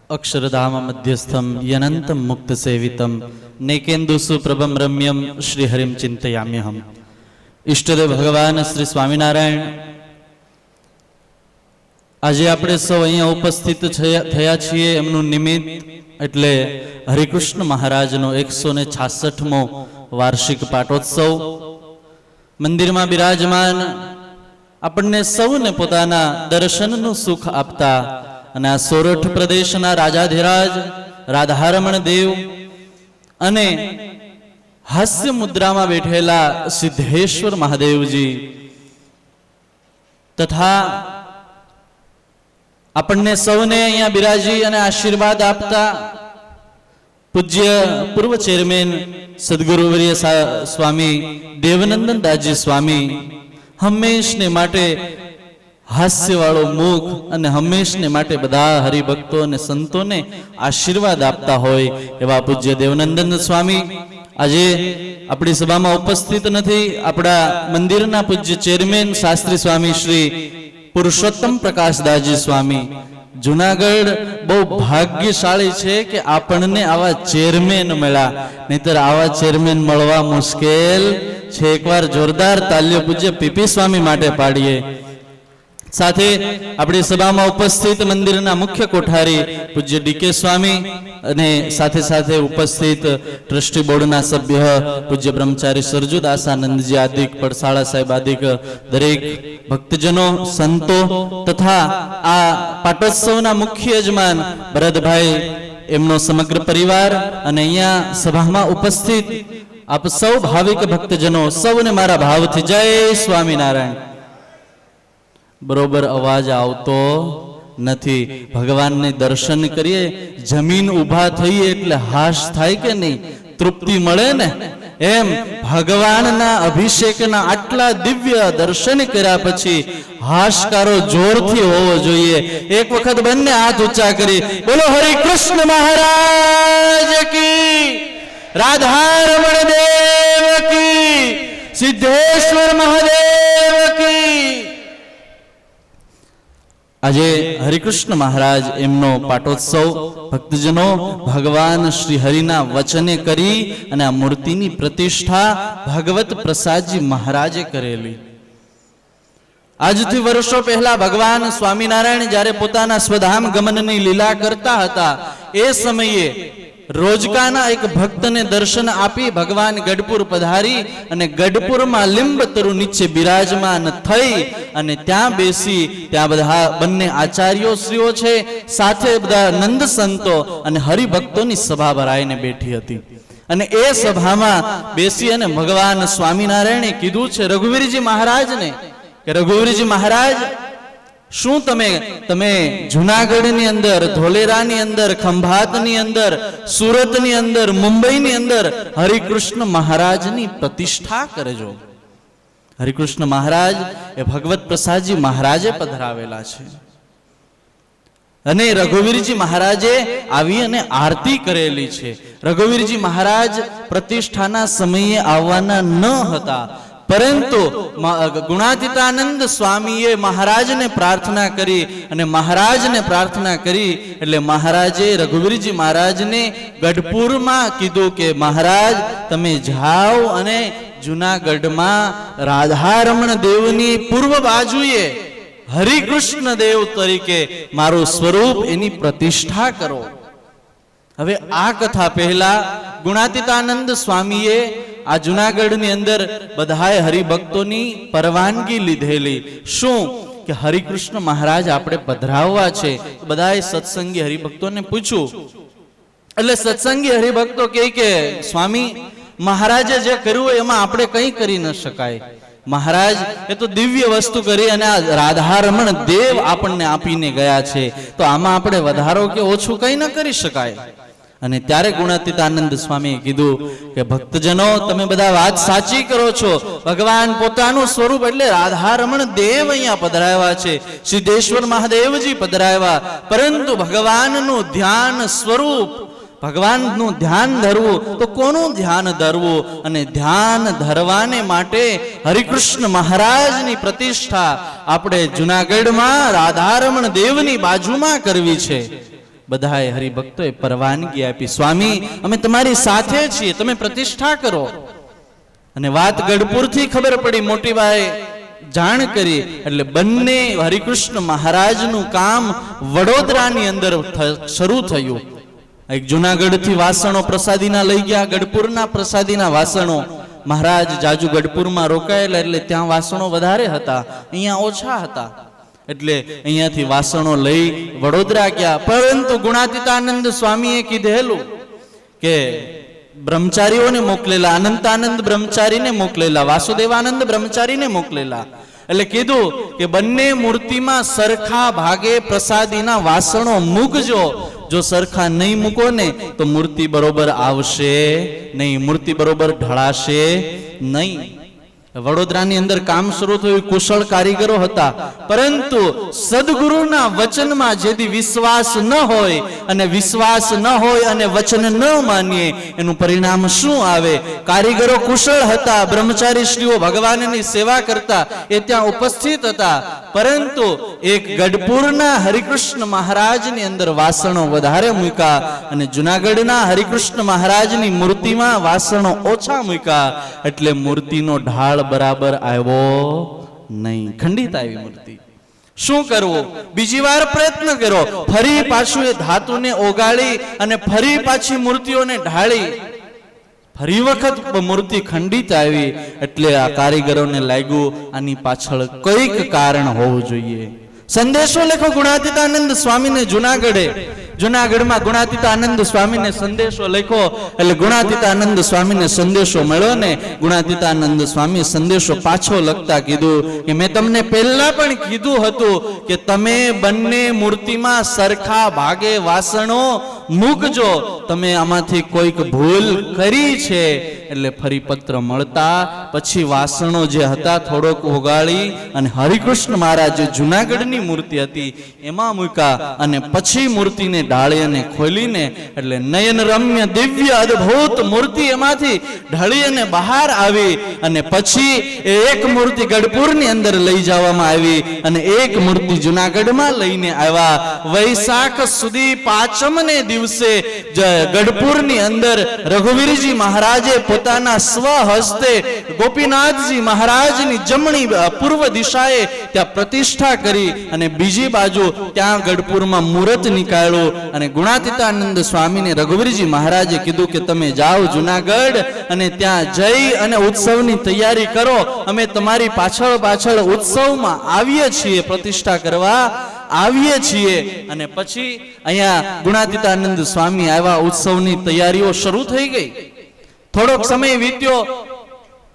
अक्षरधाम मध्यस्थम यनंतम मुक्त सेवितम नेकेन्दु सुप्रभम रम्यम श्रीहरिम चिंतयाम्यहम। इष्टदेव भगवान श्री स्वामीनारायण, आज આપણે સૌ અહીંયા ઉપસ્થિત થયા છીએ એમનું નિમિત્ત એટલે હરિકૃષ્ણ મહારાજનો 166મો વાર્ષિક પાટોત્સવ મંદિરમાં બિરાજમાન આપણને સૌને પોતાના દર્શનનું સુખ આપતા અને આ સોરઠ પ્રદેશના રાજાધિરાજ રાધારમણ દેવ અને હાસ્ય મુદ્રામાં બેઠેલા સિદ્ધેશ્વર મહાદેવજી તથા આપણને સૌને અહીંયા બિરાજી અને આશીર્વાદ આપતા પૂજ્ય પૂર્વ ચેરમેન સદગુરુવર્ય સ્વામી દેવનંદન દાસજી સ્વામી હંમેશને માટે હાસ્યવાળો મુખ અને હંમેશને માટે બધા હરિભક્તો અને સંતોને આશીર્વાદ આપતા હોય એવા પૂજ્ય દેવનંદન સ્વામી આજે આપણી સભામાં ઉપસ્થિત નથી. આપણા મંદિરના પૂજ્ય ચેરમેન શાસ્ત્રી સ્વામી શ્રી પુરુષોત્તમ પ્રકાશદાસજી સ્વામી જુનાગઢ બહુ ભાગ્યશાળી છે કે આપણને આવા ચેરમેન મળ્યા, નહીતર આવા ચેરમેન મળવા મુશ્કેલ છે. એકવાર જોરદાર તાલીઓ પૂજ્ય પીપી સ્વામી માટે પાડીએ. સાથે આપણી સભામાં ઉપસ્થિત મંદિરના મુખ્ય કોઠારી પૂજ્ય ડીકે સ્વામી અને સાથે સાથે ઉપસ્થિત ટ્રસ્ટી બોર્ડના સભ્ય પૂજ્ય બ્રહ્મચારી સરજુદાસાનંદજી આદિક પડસાળા સાહેબ આદિક દરેક ભક્તજનો સંતો તથા આ પાટોત્સવના મુખ્ય યજમાન ભરતભાઈ એમનો સમગ્ર પરિવાર અને અહીંયા સભામાં ઉપસ્થિત આપ સૌ ભાવિક ભક્તજનો સૌને મારા ભાવથી જય સ્વામિનારાયણ. બરોબર અવાજ આવતો નથી. ભગવાનને દર્શન કરીએ, જમીન ઊભા થઈએ એટલે હાશ થાય કે નહીં, તૃપ્તિ મળે ને, એમ ભગવાનના અભિષેકના આટલા દિવ્ય દર્શન કર્યા પછી હાશકારો જોરથી હોવો જોઈએ. એક વખત બંને હાથ ઊંચા કરી બોલો હરિકૃષ્ણ મહારાજ કી, રાધારમણ દેવ કી, સિદ્ધેશ્વર મહાદેવ કી. આજે હરિકૃષ્ણ મહારાજ એમનો પાટોત્સવ ભક્તજનો ભગવાન શ્રી હરિના વચને કરી અને આ મૂર્તિની પ્રતિષ્ઠા ભગવત પ્રસાદજી મહારાજે કરેલી. આજથી વર્ષો પહેલા ભગવાન સ્વામિનારાયણ જ્યારે પોતાના સ્વધામ ગમનની લીલા કરતા હતા એ સમયે રોજકાના એક ભક્તને દર્શન આપી ભગવાન ગઢપુર પધારી અને ગઢપુરમાં લીંબતરુ નીચે બિરાજમાન થઈ અને ત્યાં બેસી ત્યાં બધા બંને આચાર્યો શ્રીઓ છે સાથે બધા નંદ સંતો અને હરિભક્તોની સભા ભરાઈને બેઠી હતી. અને એ સભામાં બેસી અને ભગવાન સ્વામિનારાયણે કીધું છે રઘુવીરજી મહારાજને કે રઘુવીરજી મહારાજ, શું તમે જુનાગઢની અંદર, ધોલેરાની અંદર, ખંભાતની અંદર, સુરતની અંદર, મુંબઈની અંદર હરિકૃષ્ણ મહારાજની પ્રતિષ્ઠા કરજો. હરિકૃષ્ણ મહારાજ એ ભગવત પ્રસાદજી મહારાજે પધરાવેલા છે અને રઘુવીરજી મહારાજે આવી અને આરતી કરેલી છે. રઘુવીરજી મહારાજ પ્રતિષ્ઠાના સમયે આવવાના ન હતા, પરંતુ ગુણાતીતાનંદ સ્વામીએ મહારાજને પ્રાર્થના કરી અને મહારાજને પ્રાર્થના કરી એટલે મહારાજે રઘુવીરજી મહારાજને ગઢપુરમાં કીધું કે મહારાજ તમે જાઓ અને જુનાગઢમાં રાધારમણ દેવની પૂર્વ બાજુએ હરિકૃષ્ણ દેવ તરીકે મારું સ્વરૂપ એની પ્રતિષ્ઠા કરો. હવે આ કથા પહેલા ગુણાતીતાનંદ સ્વામીએ આ જુનાગઢની અંદર બધાએ હરિભક્તોની પરવાનગી લીધેલી. શું કે હરિકૃષ્ણ મહારાજ આપણે પધરાવવા છે, બધાએ સત્સંગી હરિભક્તોને પૂછ્યું એટલે સત્સંગી હરિભક્તો કહે કે સ્વામી મહારાજે જે કર્યું એમાં આપણે કંઈ કરી ન શકાય. મહારાજ એ તો દિવ્ય વસ્તુ કરી અને આ રાધારમણ દેવ આપણને આપીને ગયા છે, તો આમાં આપણે વધારો કે ઓછું કંઈ ન કરી શકાય. અને ત્યારે ગુણાતીતાનંદ સ્વામીએ કીધું કે ભક્તજનો તમે બધા વાત સાચી કરો છો, ભગવાન પોતાનું સ્વરૂપ એટલે રાધારમણ દેવ અહીંયા પધરાવ્યા છે, સિદ્ધેશ્વર મહાદેવજી પધરાવ્યા, પરંતુ ભગવાનનું ધ્યાન સ્વરૂપ, ભગવાનનું ધ્યાન ધરવું તો કોનું ધ્યાન ધરવું? અને ધ્યાન ધરવાને માટે હરિકૃષ્ણ મહારાજની પ્રતિષ્ઠા આપણે જુનાગઢમાં રાધારમણ દેવની બાજુમાં કરવી છે. બધાએ હરિભક્તોએ પરવાનગી આપી, સ્વામી અમે તમારી સાથે છીએ, તમે પ્રતિષ્ઠા કરો. અને વાત ગઢપુરથી ખબર પડી, મોટીબાએ જાણ કરી એટલે બંને હરિકૃષ્ણ મહારાજનું કામ વડોદરાની અંદર શરૂ થયું. એક જુનાગઢથી વાસણો પ્રસાદીના લઈ ગયા, ગઢપુરના પ્રસાદીના વાસણો. મહારાજ જાજુ ગઢપુરમાં રોકાયેલા એટલે ત્યાં વાસણો વધારે હતા, અહીંયા ઓછા હતા, એટલે અહીંયાથી વાસણો લઈ વડોદરા ગયા. પરંતુ ગુણાતીતાનંદ સ્વામીએ કીધેલું કે બ્રહ્મચારીઓને મોકલેલા, અનંતાનંદ બ્રહ્મચારીને મોકલેલા, વાસુદેવાનંદ બ્રહ્મચારીને મોકલેલા. એટલે કીધું કે બંને મૂર્તિમાં સરખા ભાગે પ્રસાદીના વાસણો મૂકજો. જો સરખા નહીં મૂકો ને તો મૂર્તિ બરોબર આવશે નહીં, મૂર્તિ બરોબર ઢળાશે નહીં. વડોદરાની અંદર કામ શરૂ થયું, કુશળ કારીગરો હતા, પરંતુ સદગુરુના વચનમાં જેથી વિશ્વાસ ન હોય, અને વિશ્વાસ ન હોય અને વચન ન માનીએ એનું પરિણામ શું આવે? કારીગરો કુશળ હતા, બ્રહ્મચારી શ્રીઓ ભગવાનની સેવા કરતા એ ત્યાં ઉપસ્થિત હતા, પરંતુ એક ગઢપુરના હરિકૃષ્ણ મહારાજની અંદર વાસણો વધારે મૂક્યા અને જુનાગઢના હરિકૃષ્ણ મહારાજની મૂર્તિમાં વાસણો ઓછા મૂક્યા, એટલે મૂર્તિનો ઢાળ બરાબર આવ્યો નહીં, ખંડિત આવી મૂર્તિ. શું કરવું? બીજી વાર પ્રયત્ન કર્યો, ફરી પાછું એ ધાતુને ઓગાળી અને ફરી પાછી મૂર્તિઓને ઢાળી, ફરી વખત મૂર્તિ ખંડિત આવી. એટલે આ કારીગરોને લાગ્યું આની પાછળ કઈક કારણ હોવું જોઈએ. સંદેશો લખો ગુણાતીતાનંદ સ્વામીને જુનાગઢમાં ગુણાતીતાનંદ સ્વામીને સંદેશો લખ્યો. એટલે ગુણાતીતાનંદ સ્વામીને સંદેશો મળ્યો ને ગુણાતીતાનંદ સ્વામી સંદેશો પાછો લખતા કીધું કે મેં તમને પહેલા પણ કીધું હતું કે તમે બંને મૂર્તિમાં સરખા ભાગે વાસણો મૂકજો, તમે આમાંથી કોઈક ભૂલ કરી છે. એટલે ફરી પત્ર મળતા પછી વાસણો જે હતા થોડોક ઓગાળી અને હરિકૃષ્ણ મહારાજ જુનાગઢની મૂર્તિ હતી એમાં મૂક્યા, અને પછી મૂર્તિને ઢાળી અને ખોલીને એટલે નયન રમ્ય દિવ્ય અદ્ભુત મૂર્તિ એમાંથી ઢળી અને બહાર આવી. અને પછી એક મૂર્તિ ગઢપુરની અંદર લઈ જવામાં આવી અને એક મૂર્તિ જુનાગઢમાં લઈને આવ્યા. વૈશાખ સુધી પાંચમને દિવસે ગઢપુરની અંદર રઘુવીરજી મહારાજે પોતાના સ્વહસ્તે ગોપીનાથજી મહારાજની જમણી પૂર્વ દિશાએ ત્યાં પ્રતિષ્ઠા કરી અને બીજી બાજુ ત્યાં ગઢપુરમાં મુહૂર્ત નીકાળ્યું. અને ગુણાતીતાનંદ સ્વામીને રઘુવીરજી મહારાજે કીધું કે તમે જાઓ જુનાગઢ અને ત્યાં જઈ અને ઉત્સવની તૈયારી કરો, અમે તમારી પાછળ ઉત્સવમાં આવીએ છીએ, પ્રતિષ્ઠા કરવા આવીએ છીએ. અને પછી અહીંયા ગુણાતીતાનંદ સ્વામી આવ્યા, ઉત્સવની તૈયારીઓ શરૂ થઈ ગઈ. થોડોક સમય વીત્યો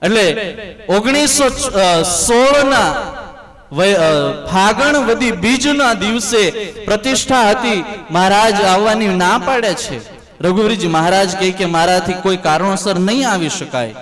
એટલે 1916 ફાગણ વદી બીજના દિવસે પ્રતિષ્ઠા હતી. મહારાજ આવવાની ના પાડે છે. રઘુવીરજી મહારાજ કહે કે મારાથી કોઈ કારણોસર નહીં આવી શકાય.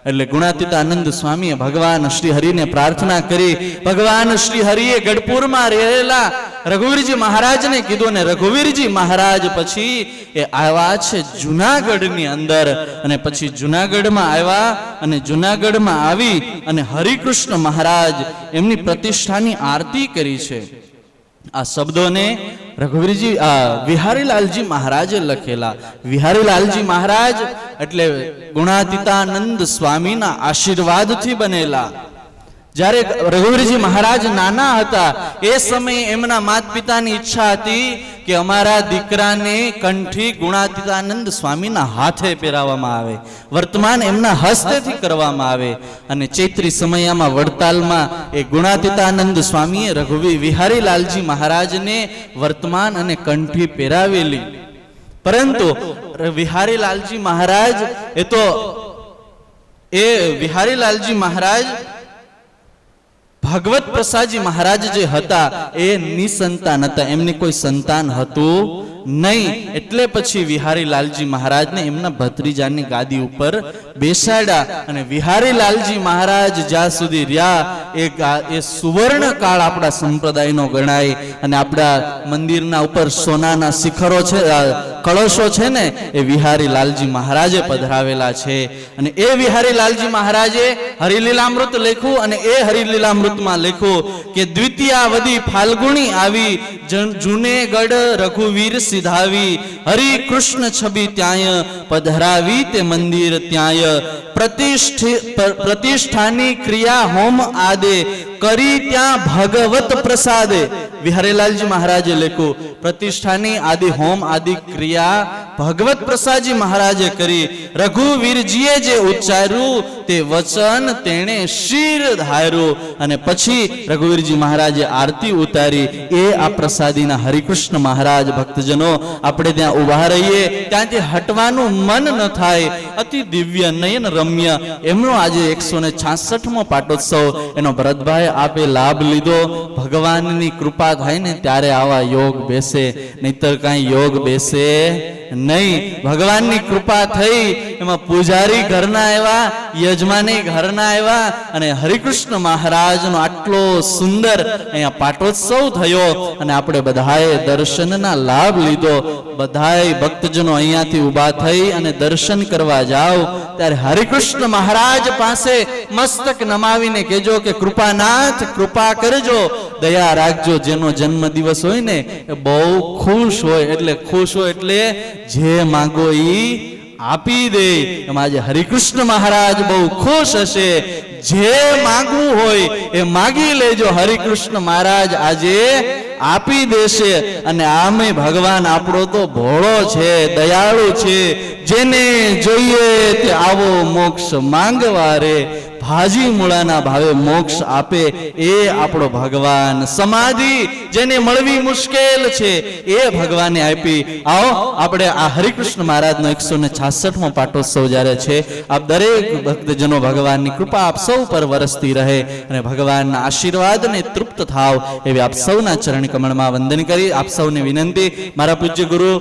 એટલે ગુણાતીતાનંદ સ્વામીએ ભગવાન શ્રી હરિને પ્રાર્થના કરી. ભગવાન શ્રી હરિએ ગઢપુરમાં રહેલા રઘુવીરજી મહારાજને કીધું, ને રઘુવીરજી મહારાજ પછી એ આવ્યા છે જુનાગઢની અંદર. અને પછી જુનાગઢમાં આવ્યા અને જુનાગઢમાં આવી અને હરિકૃષ્ણ મહારાજ એમની પ્રતિષ્ઠાની આરતી કરી છે. આ શબ્દોને રઘુવીરજી વિહારીલાલજી મહારાજે લખેલા. વિહારીલાલજી મહારાજ એટલે ગુણાતીતાનંદ સ્વામીના આશીર્વાદથી બનેલા. જ્યારે રઘુવીરજી મહારાજ નાના હતા એ સમયે એમના માતા પિતાની ઈચ્છા હતી કે અમારા દીકરાને કંઠી ગુણાતીતાનંદ સ્વામીના હાથે પહેરાવવામાં આવે, વર્તમાન એમના હસ્તેથી કરવામાં આવે. અને ચૈત્રી સમયમાં વડતાલમાં એ ગુણાતીતાનંદ સ્વામીએ વિહારીલાલજી મહારાજને વર્તમાન અને કંઠી પહેરાવેલી. પરંતુ વિહારીલાલજી મહારાજ વિહારીલાલજી મહારાજ ભગવત પ્રસાદજી મહારાજ જે હતા એ નિસંતાન હતા, એમને કોઈ સંતાન હતું નહીં. એટલે પછી વિહારીલાલજી મહારાજને એમના ભત્રીજાની ગાદી ઉપર બેસાડ્યા. અને વિહારીલાલજી મહારાજ જ્યાં સુધી રહ્યા એ સુવર્ણ કાળ આપણા સંપ્રદાયનો ગણાય. અને આપણા મંદિરના ઉપર સોનાના શિખરો છે, કળશો છે ને એ વિહારી લાલજી મહારાજે પધરાવેલા છે અને એ વિહારી લાલજી મહારાજે હરિલીલામૃત લખ્યું અને એ હરિલીલામૃતમાં લખ્યું કે દ્વિતીયાવધી ફાલ્ગુણી આવી જુનેગઢ રઘુવીર સિધાવી હરિ કૃષ્ણ છબી ત્યાંય પધરાવી તે મંદિર ત્યાંય પ્રતિષ્ઠાની ક્રિયા હોમ આદે કરી ત્યાં ભગવત પ્રસાદે. વિહારીલાલજી મહારાજે લખ્યું પ્રતિષ્ઠાની આદિ હોમ આદિ ક્રિયા ભગવત પ્રસાદજી મહારાજે કરી. રઘુવીરજીએ જે ઉચ્ચાર્યું તે વચન તેણે શિર ધાર્યું અને પછી રઘુવીરજી મહારાજે આરતી ઉતારી. એ આ પ્રસાદીના હરિકૃષ્ણ મહારાજ. ભક્તજનો, આપણે ત્યાં ઉભા રહીએ ત્યાંથી હટવાનું મન ન થાય. અતિ દિવ્ય નયન રમ્ય એમનો આજે 166મો પાટોત્સવ. એનો ભરતભાઈ આપે લાભ લીધો. ભગવાનની કૃપા થાય ને ત્યારે આવા યોગ બેસે, નહીતર કાંઈ યોગ બેસે નહીં. ભગવાનની કૃપા થઈ, એમાં પૂજારી ઘરના આવ્યા, યજમાની ઘરના આવ્યા અને હરિકૃષ્ણ મહારાજનો આટલો સુંદર અહીંયા પાટોત્સવ થયો અને આપણે બધાએ દર્શનના લાભ લીધો. બધાએ ભક્તજનો અહીંયાથી ઊભા થઈ અને દર્શન કરવા જાઓ ત્યારે હરિકૃષ્ણ મહારાજ પાસે મસ્તક નમાવીને કહેજો કે કૃપાનાથ કૃપા કરજો, દયા રાખજો. જેનો જન્મ દિવસ હોય ને એ બહુ ખુશ હોય, એટલે ખુશ હોય એટલે જે માંગો ઈ આપી દે. એમાં આજે હરિકૃષ્ણ મહારાજ બહુ ખુશ હશે. જે માંગવું હોય એ માગી લેજો, હરિકૃષ્ણ મહારાજ આજે આપી દેશે. અને આમે ભગવાન આપણો તો ભોળો છે, દયાળુ છે. જેને જોઈએ તે આવો મોક્ષ માંગવા રે, ભાજી મૂળાના ભાવે મોક્ષ આપે એ આપણો ભગવાન. સમાધિ જેને મળવી મુશ્કેલ છે એ ભગવાને આપી. આવો આપણે આ હરિકૃષ્ણ મહારાજનો 166મો પાટોત્સવ જ્યારે છે, આપ દરેક ભક્તજનો ભગવાનની કૃપા આપ સૌ પર વરસતી રહે અને ભગવાનના આશીર્વાદને તૃપ્ત થાવ એવી આપ સૌના ચરણ કમળમાં વંદન કરી આપ સૌને વિનંતી. મારા પૂજ્ય ગુરુ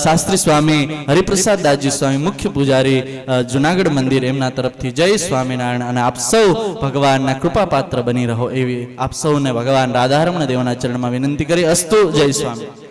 શાસ્ત્રી સ્વામી હરિપ્રસાદ દાસજી સ્વામી મુખ્ય પૂજારી જુનાગઢ મંદિર, એમના તરફથી જય સ્વામિનારાયણ. અને આપ સૌ ભગવાનના કૃપા પાત્ર બની રહો એવી આપ સૌને ભગવાન રાધારમણ દેવના ચરણમાં વિનંતી કરી. અસ્તુ. જય સ્વામી.